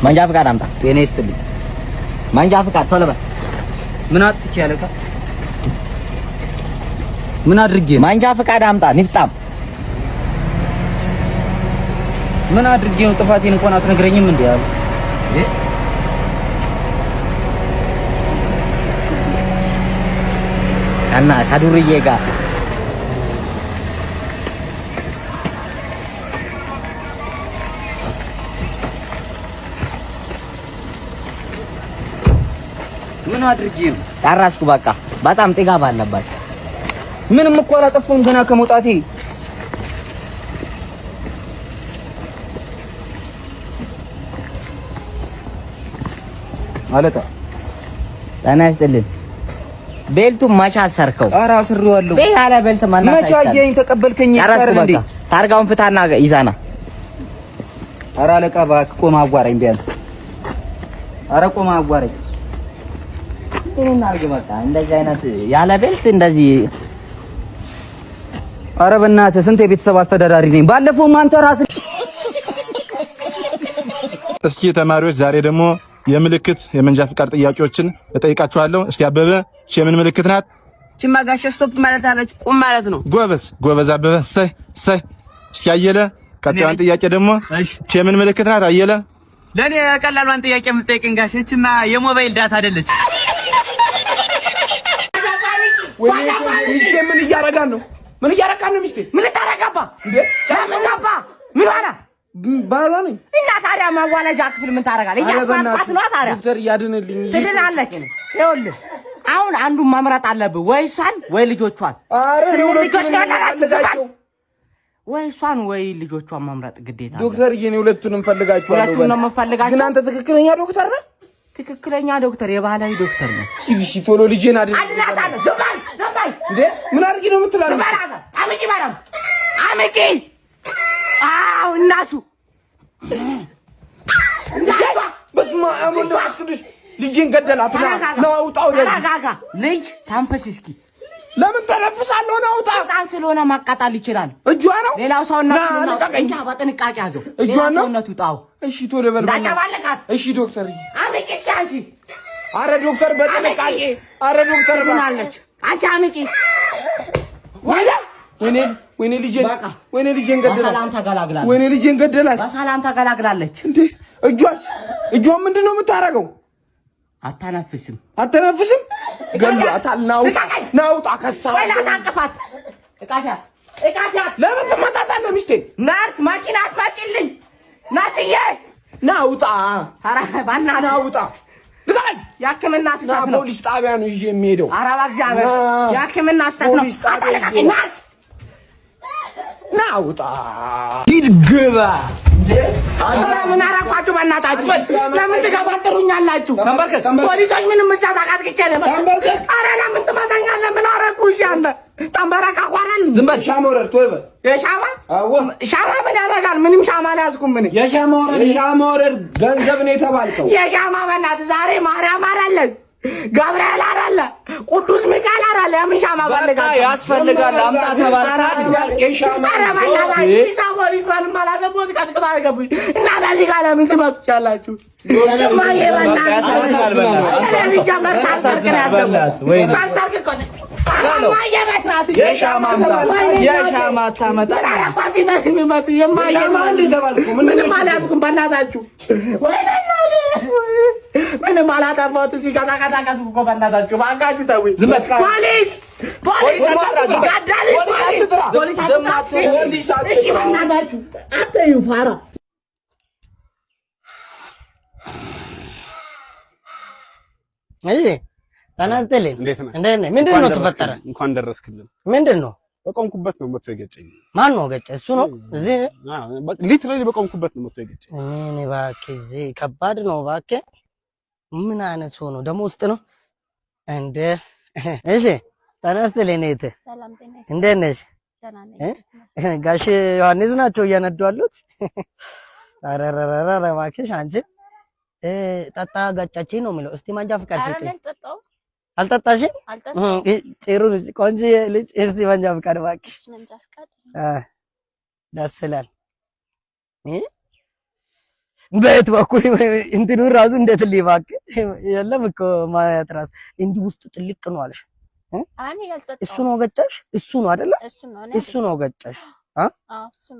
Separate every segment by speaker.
Speaker 1: መንጃ ፍቃድ አምጣ።
Speaker 2: ጤና ይስጥልኝ።
Speaker 1: መንጃ ፍቃድ ቶሎ በል።
Speaker 2: ምን አጥፍቼ ያለካ? ምን አድርጌ?
Speaker 1: መንጃ ፍቃድ አምጣ። ንፍጣም
Speaker 2: ምን አድርጌ ነው? ጥፋቴን እንኳን አትነግረኝም እንዴ? ያሉ
Speaker 1: እና ከዱርዬ ጋር
Speaker 2: ምን አድርጌ ነው?
Speaker 1: ጨረስኩ። በቃ በጣም ጥጋብ አለባችሁ።
Speaker 2: ምንም እኮ አላጠፋሁም ገና ከመውጣቴ። አለቃ
Speaker 1: ጤና ይስጥልኝ። ቤልቱን መቼ አሰርከው?
Speaker 2: ኧረ አስሬዋለሁ።
Speaker 1: ቤት ያለ ቤልት ማናት?
Speaker 2: መቼ አየኸኝ ተቀበልከኝ?
Speaker 1: ጨረስኩ። በቃ ታርጋውን ፍታና ይዛና።
Speaker 2: ኧረ አለቃ እባክህ ቆም አዋራኝ ቢያንስ። ኧረ ቆም አዋራኝ።
Speaker 1: እኔና አርግ በቃ እንደዚህ አይነት ያለ ቤልት እንደዚህ።
Speaker 2: ኧረ በእናትህ ስንት የቤተሰብ አስተዳዳሪ ነኝ። ባለፈውም አንተ ራስህ።
Speaker 3: እስኪ ተማሪዎች ዛሬ ደግሞ የምልክት የመንጃ ፍቃድ ጥያቄዎችን እጠይቃችኋለሁ። እስኪ አበበ የምን ምልክት ናት?
Speaker 4: ችማጋሽ ስቶፕ ማለት አለች ቁም ማለት ነው።
Speaker 3: ጎበዝ አበበ። ሰይ እስኪ አየለ ቀጣዩን ጥያቄ ደግሞ የምን ምልክት ናት? አየለ
Speaker 4: ለኔ ቀላሏን ጥያቄ የምትጠይቅኝ ጋሽ እቺማ የሞባይል ዳታ አይደለች።
Speaker 5: ሚስቴ ምን እያረጋን ነው? ምን እያረጋን ነው? ሚስቴ ምን ታረጋባ እንዴ? ቻመጋባ ምን አላ ባላ ነኝ እና ታዲያ ማዋለጃ ክፍል ምን ታረጋለህ? እያስማጣት ነው ታዲያ። ዶክተር ያድንልኝ ትድናለች። ይኸውልህ አሁን አንዱን መምረጥ አለብህ፣ ወይ እሷን ወይ ልጆቿን። አረ ልጆች ነው ወይ እሷን ወይ ልጆቿን መምረጥ ግዴታ። ዶክተር የኔ ሁለቱንም ፈልጋቸዋለሁ። ሁለቱንም ነው የምፈልጋቸው። ግን አንተ ትክክለኛ ዶክተር ነህ? ትክክለኛ ዶክተር የባህላዊ ዶክተር ነህ። እሺ ቶሎ ልጄን አድናታለሁ። ዘባይ እንዴ ምን አድርጊ ነው የምትላለው? አመጪ ማራም አመጪ። አው እናሱ በስመ አብ ወወልድ ወመንፈስ ቅዱስ። ልጄን ገደላትና ነው አውጣው። ልጅ ታንፈስ እስኪ። ለምን ተነፍሳለሁ? ነው አውጣ። ህፃን ስለሆነ ማቃጣል ይችላል። እጇ ነው ሌላው ሰውነቱ ነው። እንካ በጥንቃቄ ያዘው። እጇ ነው ሰውነቱ ጣው። እሺ ቶሎ በል እንዳጨባለቃት። እሺ ዶክተር አመጪ እስኪ አንቺ። አረ ዶክተር በጥንቃቄ። አረ ዶክተር ምን አለች? አንቺ አመጪ። ወይኔ ልጄን ገደላት። ወይኔ ልጄን ገደላት። በሰላም ተገላግላለች። እንዴ እጇን ምንድን ነው የምታረገው? አታነፍስም። ገሏታል። ናውጣ ከሳ ወይ ላሳቅፋት። እቃፊያት። ለምን ትመጣታለህ? ሚስቴ ናርስ ማኪና አስማጭልኝ። ናስዬ ናውጣ። ኧረ ባና ናውጣ። ልቀቀኝ። የሕክምና ስህተት ነው። ፖሊስ ጣቢያ ነው ይዤ የሚሄደው። ኧረ በእግዚአብሔር የሕክምና ስህተት ነው። አታለቀኝ። ናርስ ናውጣ። ሂድ ግባ። ምን አደረኳችሁ? በእናታችሁ ለምን ትገባጥሩኛላችሁ? ፖሊሶች ምንም እሳት አቃጥቅቼ ነበር። ኧረ ለምን ትመታኛለህ? ምን አደረኩ? እሺ አንተ ተንበረክ አቋራል። ዝም በል። ሻማ ወረድ ቶሎ በል። ሻማ ምን ያደርጋል? ምንም ሻማ አልያዝኩም። ምን የሻማ ወረድ ገንዘብ ነው የተባልከው? የሻማ በእናትህ ዛሬ ማርያም አይደለች ገብርኤል አይደለ ቅዱስ ሚካኤል አይደለ? የምን ሻማ ፈልጋለህ? ያስፈልጋል። አምጣ ተባልካል። የሻማ አረባና ኢሳቦሪስ ባልማላገቦት ከጥቅም አልገቡሽ እና ለዚህ ጋር ለምን ትመጡቻላችሁ? ማየባና የሻማ ታመጣ ምንም አልያዝኩም። በእናታችሁ ምንም አላጠፋሁት። እዚህ ጋጣቃጣቃት እኮ በእናታችሁ ባንካችሁ ተውኝ። ፖሊስ እሺ በእናታችሁ አትዩ ፋራ።
Speaker 6: ተናስተልኝ እንዴት ነህ? ምንድን ነው ተፈጠረ?
Speaker 7: እንኳን ደረስክልን።
Speaker 6: ምንድን ነው?
Speaker 7: በቆምኩበት ነው መጥቶ የገጨኝ።
Speaker 6: ማን ነው ገጨ? እሱ ነው እዚህ
Speaker 7: ሊትራሊ በቆምኩበት ነው መጥቶ የገጨኝ።
Speaker 6: ምን እባክህ፣ እዚህ ከባድ ነው እባክህ። ምን አይነት ሰው ነው ደግሞ? ውስጥ ነው እንደ እሺ። ተናስተልኝ እህቴ፣ እንዴት ነሽ? ጋሽ ዮሐንስ ናቸው እያነዱ አሉት። አረረረረ እባክሽ አንቺ ጠጣ ገጨችኝ ነው የሚለው። እስቲ መንጃ ፍቃድ ስጪኝ። አልጠጣሽም? ጥሩ ቆንጆ ልጅ። እስቲ መንጃ ፍቃድ እባክሽ። ደስ ይላል። በየት በኩል እንትኑ ራሱ እንዴት ሊባክ የለም እኮ ማለት ራስ እንዲህ ውስጡ ጥልቅ ነው አለሽ። እሱ ነው ገጫሽ? እሱ ነው አይደለ? እሱ ነው ገጫሽ?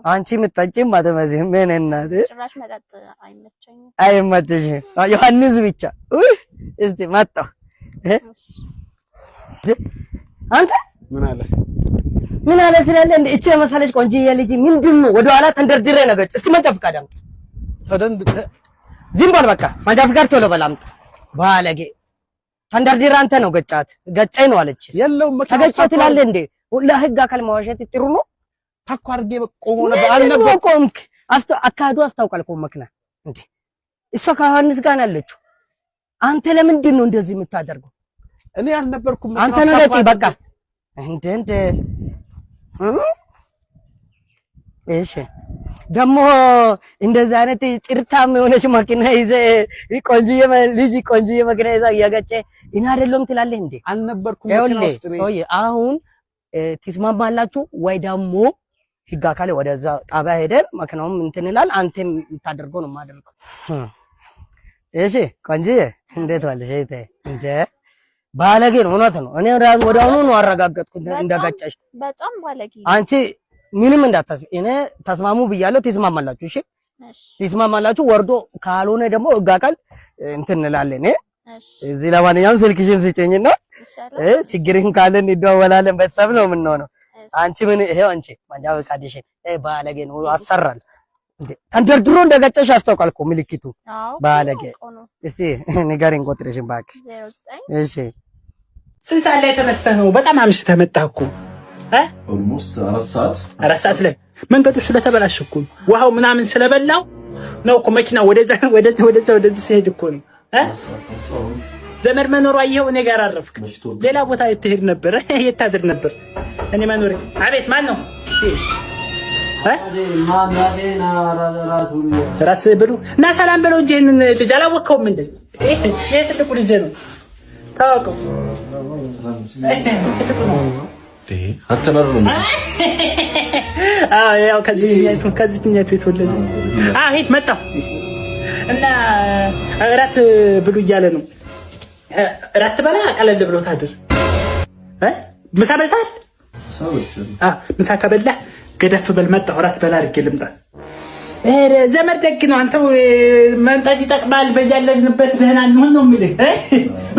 Speaker 6: አንቺ የምትጠጪም አትመስይም። ምን እናት
Speaker 8: ጭራሽ መጠጥ አይመቸኝም።
Speaker 6: አይመቸሽም? ዮሐንስ ብቻ እስቲ መጣሁ። አንተ ምን አለ ትላለህ እንዴ? እቺ መሰለሽ ቆንጆዬ ልጅ ምንድነው ወደ ኋላ ተንደርድሬ ነገጭ። እስቲ መንጃ ፍቃድ አምጣ። ዝም በል በቃ መንጃ ፍቃድ ቶሎ በል አምጣ። ባለጌ ተንደርድሬ አንተ ነው ገጫት። ገጫኝ ነው አለች። የለውም መኪና ተገጨ ትላለህ እንዴ? ለህግ አካል ማዋሸት ጥሩ ነው። ታኳርጌ ቆሞ ነበር አልነበረ ቆምክ። አካዱ አስታውቃል እኮ መኪና እንዴ እሷ ከዮሐንስ ጋር አለችው። አንተ ለምንድን ነው እንደዚህ የምታደርገው?
Speaker 7: እኔ አልነበርኩም።
Speaker 6: አንተ ነው ገጭ በቃ እንደ እሺ ደግሞ እንደዛ አይነት ጭርታም የሆነች መኪና ይዘህ ቆንጆዬ ልጅ ቆንጆዬ መኪና ይዘህ እያገጨ እና አይደለም ትላለህ እንዴ?
Speaker 7: አልነበርኩም መኪና ውስጥ ነኝ።
Speaker 6: ሰውዬ አሁን ትስማማላችሁ ወይ ደግሞ ህግ አካል ወደዛ ጣቢያ ሄደን መኪናውም እንትን ይላል። አንተም የምታደርገው ነው የማደርገው። እሺ ቆንጆዬ እንዴት ዋልሽ? እንደ ባለጌ ነው። እውነት ነው። እኔ ራስ ወዲያውኑ ነው አረጋገጥኩት እንደገጨሽ።
Speaker 8: በጣም ባለጌ።
Speaker 6: አንቺ ምንም እንዳታስቢ። እኔ ተስማሙ ብያለሁ። ትስማማላችሁ? እሺ ትስማማላችሁ? ወርዶ ካልሆነ ደግሞ ህግ አካል እንትን እንላለን። እዚህ ለማንኛውም ስልክሽን ስጭኝና ችግርን ካለን እንደዋወላለን። ቤተሰብ ነው የምንሆነው። አንቺ ምን ይሄው አንቺ መንጃ ፈቃድሽን ባለጌ ነው አሰራል እንዴ? ተንደርድሮ እንደገጨሽ አስታውቃል እኮ ምልክቱ። ባለጌ እስቲ ንገሪኝ ቁጥርሽን እባክሽ። እሺ
Speaker 5: ስንት ሰዓት ላይ ተነስተህ ነው? በጣም አምሽተህ መጣህ እኮ
Speaker 9: ኦልሞስት 4
Speaker 5: ሰዓት ላይ መንገዱ ስለተበላሽ እኮ ውሃው ምናምን ስለበላው ነው እኮ መኪና ወደዛ ሲሄድ እኮ ነው። ዘመድ መኖሯ ይኸው እኔ ጋር አረፍክ። ሌላ ቦታ ትሄድ ነበር። የት ታድር ነበር? እኔ መኖሬ አቤት ማን ነው? ራስ ብሩ እና ሰላም በለው እንጂ ይሄንን ልጅ አላወቀውም እንዴ? ይሄ ትልቁ ልጅ ነው ታውቀው።
Speaker 9: አተናረሩ
Speaker 5: ያው ከዚህኛቱ የተወለደ ሂድ መጣሁ እና እራት ብሉ እያለ ነው። እራት በላ ቀለል ብሎ ታድር። ምሳ በልተሃል? ምሳ ከበላህ ገደፍ በል። መጣሁ እራት በላ አድርጌ ልምጣ። ዘመድ ደግ ነው። አንተው መንጠት ይጠቅማል። በያለንበት ደህና እንሁን ነው የምልህ።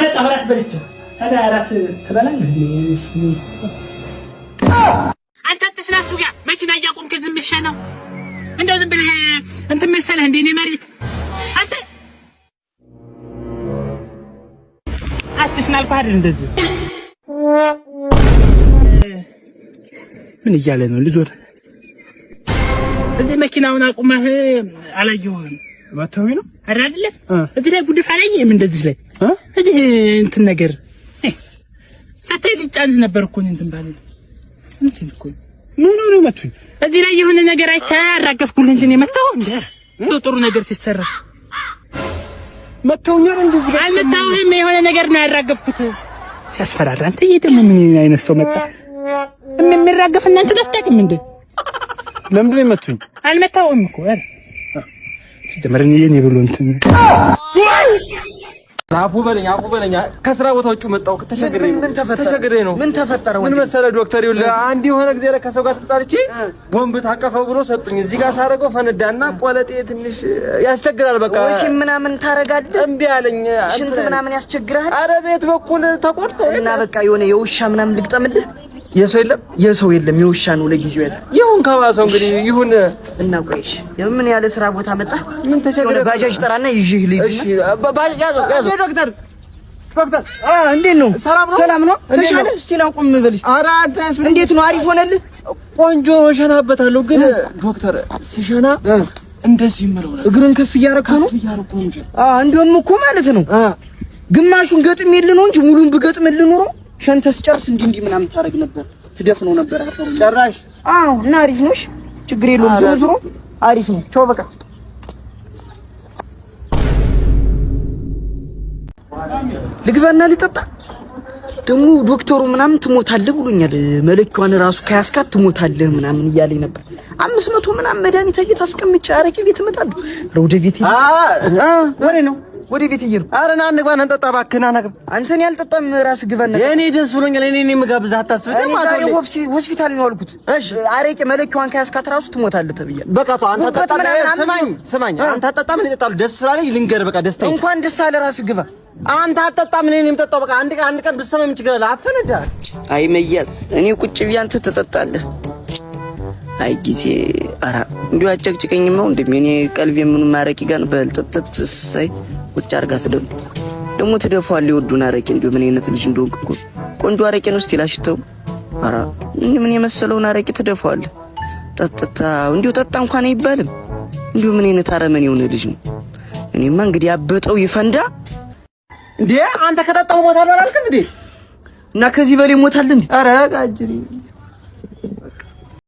Speaker 5: መጣሁ እራት በልቼ ታዲያ እራት ትበላለህ? አንተ አትስላቱ ጋር መኪና እያቆምክ ዝም ብለህ ነው እንደው ዝም ብለህ እንትን መሰለህ እንደ እኔ መሬት አንተ አትስናል ባድ እንደዚህ ምን እያለ ነው ልጅ? እዚህ መኪናውን አቁመህ አላየሁህም?
Speaker 7: ባታዊ ነው
Speaker 5: አይደለ? እዚህ ላይ ጉድፍ አላየህም? እንደዚህ ላይ እዚህ እንትን ነገር ሳታይ ልጫን ነበር እኮ እንትን ባለ እንትን እኮ
Speaker 7: ነው መቱኝ።
Speaker 5: እዚህ ላይ የሆነ ነገር አይቻ አራገፍኩልህ እንጂ መጣሁ እንደ ጥሩ ነገር ሲሰራ
Speaker 7: መተውኛል። እንደዚህ ጋር
Speaker 5: አልመታሁህም። የሆነ ነገር ነው ያራገፍኩት። ሲያስፈራራ አንተ ይሄ ምን አይነት ሰው መጣ? የሚራገፍ እናንተ አታውቅም እንዴ?
Speaker 7: ለምንድን ነው የመቱኝ?
Speaker 5: አልመታሁህም እኮ ሲጀመር የኔ ብሎ እንትን
Speaker 2: አፉ በለኛ ከስራ ቦታ ውጭ መጣሁ። ተሸግሬ ነው። ምን ተፈጠረ? ምን መሰለህ ዶክተር፣ ይኸውልህ አንድ የሆነ ጊዜ ከሰው ጋር ተጣልቼ ወንብ ታቀፈው ብሎ ሰጡኝ። እዚህ ጋር ሳረገው ፈነዳና ቆለጤ ትንሽ ያስቸግራል። በቃ
Speaker 6: ወይስ ምናምን ታረጋለህ?
Speaker 2: እምቢ አለኝ።
Speaker 6: ሽንት ምናምን ያስቸግራል?
Speaker 2: ኧረ ቤት በኩል ተቆርጦ
Speaker 6: እና በቃ የሆነ የውሻ ምናምን ልግጠምልህ?
Speaker 2: የሰው የለም የውሻ ነው ለጊዜው ያለ። ይሁን ከባሰው እንግዲህ ይሁን እና ቆይሽ የምን ያለ ስራ ቦታ መጣ? ምን ተቸገረ? ባጃጅ ጠራና ይዤህ ልሂድ። እሺ ባጃጅ ያዘው ዶክተር እንዴት ነው? ሰላም ነው? ተሻለ? እስቲ ላቁም በልሽ። ኧረ አታስ እንዴት ነው? አሪፍ ሆነልህ? ቆንጆ ሸናበታለሁ። ግን ዶክተር ሲሸና እንደዚህ ምለው ነው እግርን ከፍ እያረከው ነው እንጂ እንደውም እኮ ማለት ነው ግማሹን ገጥሜልህ ነው እንጂ ሙሉን ብገጥምልህ ኖሮ ሸንተስ ጨርስ እንዲህ ምናምን ታረግ ነበር፣ ትደፍነው ነበር አፈሩ ጨራሽ። እና አሪፍ ነሽ፣ ችግር የለውም። ዞሮ አሪፍ ነው። ቻው በቃ ልግባና ልጠጣ። ደግሞ ዶክተሩ ምናምን ትሞታለህ ብሎኛል። መለኪዋን ራሱ ከያስካት ትሞታለህ ምናምን እያለኝ ነበር። 500 ምናምን መድኃኒት ቤት አስቀምጬ አረቄ ቤት እመጣለሁ። ወደ ቤት ወሬ ነው ወደ ቤት ይይሩ። ኧረ ና እንግባ እንጠጣ እባክህ ና እንግባ። አንተን ያልጠጣም ራስ ግባና የኔ ደስ ብሎኛል። እኔ የምጋብዝህ አታስብ። እኔ ዛሬ ሆስፒታል ነው ያልኩት። እሺ አረቄ መለኪያዋን ከያዝካት ራሱ ትሞታለህ ተብያለሁ። በቃ ተው አንተ ጠጣ። ስማኝ አንተ አጠጣ ምን ይጠጣሉ? ደስ ስላለኝ ልንገር በቃ ደስታዬ። እንኳን ደስ አለ ራስ ግባ። አንተ አጠጣ ምን እኔ የምጠጣው በቃ አንድ ቀን ብትሰማ ምን ችግር አለ? አፈነዳ አይ መያዝ እኔ ቁጭ ብዬ አንተ ትጠጣለህ። አይ ጊዜ ኧረ እንዲሁ አጨቅጭቀኝማ ወንድሜ። እኔ ቀልቤ ምኑን አረቄ ጋር በልጥጥት ሳይ ቁጭ አርጋት ደግሞ ትደፋዋለህ። ይወዱን አረቄ እንዲሁ ምን አይነት ልጅ እንደሆንክ እኮ ቆንጆ አረቄ ነው እስቲ ላሽተው። ኧረ ምን የመሰለውን አረቄ ትደፋዋለህ። ጠጥታ እንዲሁ ጠጣ እንኳን አይባልም። እንዲሁ ምን አይነት አረመኔ የሆነ ልጅ ነው። እኔማ እንግዲህ አበጠው ይፈንዳ እንዴ። አንተ ከጠጣው ሞታል አላልክም እንዴ? እና ከዚህ በላይ ሞታል እንዴ? ኧረ ጋጅሪ